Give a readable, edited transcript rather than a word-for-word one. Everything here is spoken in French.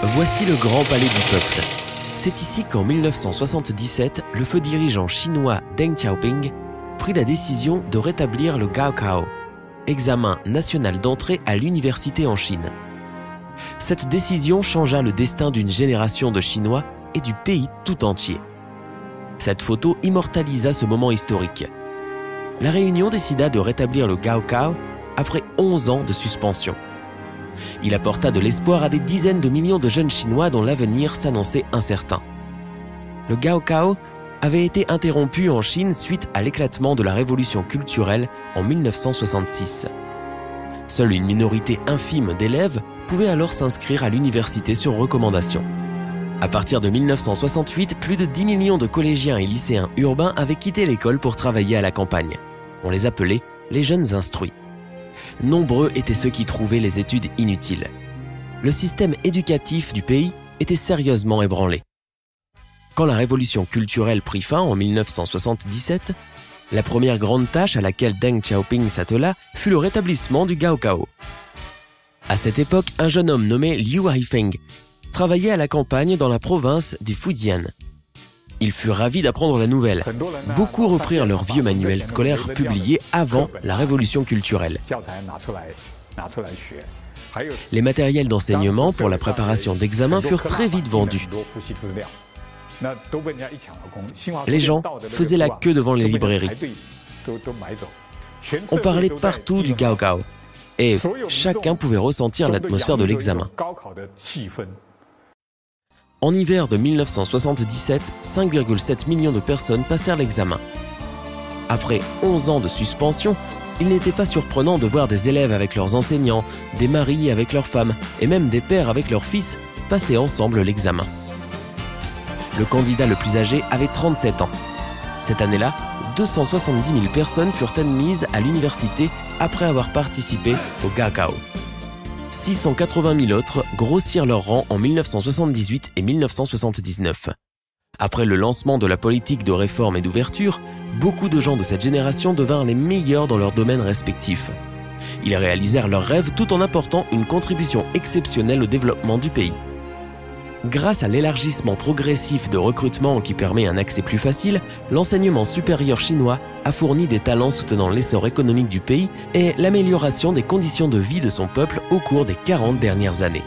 Voici le Grand Palais du Peuple. C'est ici qu'en 1977, le feu dirigeant chinois Deng Xiaoping prit la décision de rétablir le Gaokao, examen national d'entrée à l'université en Chine. Cette décision changea le destin d'une génération de Chinois et du pays tout entier. Cette photo immortalisa ce moment historique. La Réunion décida de rétablir le Gaokao après 11 ans de suspension. Il apporta de l'espoir à des dizaines de millions de jeunes Chinois dont l'avenir s'annonçait incertain. Le Gaokao avait été interrompu en Chine suite à l'éclatement de la révolution culturelle en 1966. Seule une minorité infime d'élèves pouvait alors s'inscrire à l'université sur recommandation. À partir de 1968, plus de 10 millions de collégiens et lycéens urbains avaient quitté l'école pour travailler à la campagne. On les appelait les jeunes instruits. Nombreux étaient ceux qui trouvaient les études inutiles. Le système éducatif du pays était sérieusement ébranlé. Quand la révolution culturelle prit fin en 1977, la première grande tâche à laquelle Deng Xiaoping s'attela fut le rétablissement du Gaokao. À cette époque, un jeune homme nommé Liu Haifeng travaillait à la campagne dans la province du Fujian. Il fut ravi d'apprendre la nouvelle. Beaucoup reprirent leurs vieux manuels scolaires publiés avant la révolution culturelle. Les matériels d'enseignement pour la préparation d'examens furent très vite vendus. Les gens faisaient la queue devant les librairies. On parlait partout du Gaokao et chacun pouvait ressentir l'atmosphère de l'examen. En hiver de 1977, 5,7 millions de personnes passèrent l'examen. Après 11 ans de suspension, il n'était pas surprenant de voir des élèves avec leurs enseignants, des maris avec leurs femmes et même des pères avec leurs fils passer ensemble l'examen. Le candidat le plus âgé avait 37 ans. Cette année-là, 270 000 personnes furent admises à l'université après avoir participé au Gaokao. 680 000 autres grossirent leur rang en 1978 et 1979. Après le lancement de la politique de réforme et d'ouverture, beaucoup de gens de cette génération devinrent les meilleurs dans leurs domaines respectifs. Ils réalisèrent leurs rêves tout en apportant une contribution exceptionnelle au développement du pays. Grâce à l'élargissement progressif de recrutement qui permet un accès plus facile, l'enseignement supérieur chinois a fourni des talents soutenant l'essor économique du pays et l'amélioration des conditions de vie de son peuple au cours des 40 dernières années.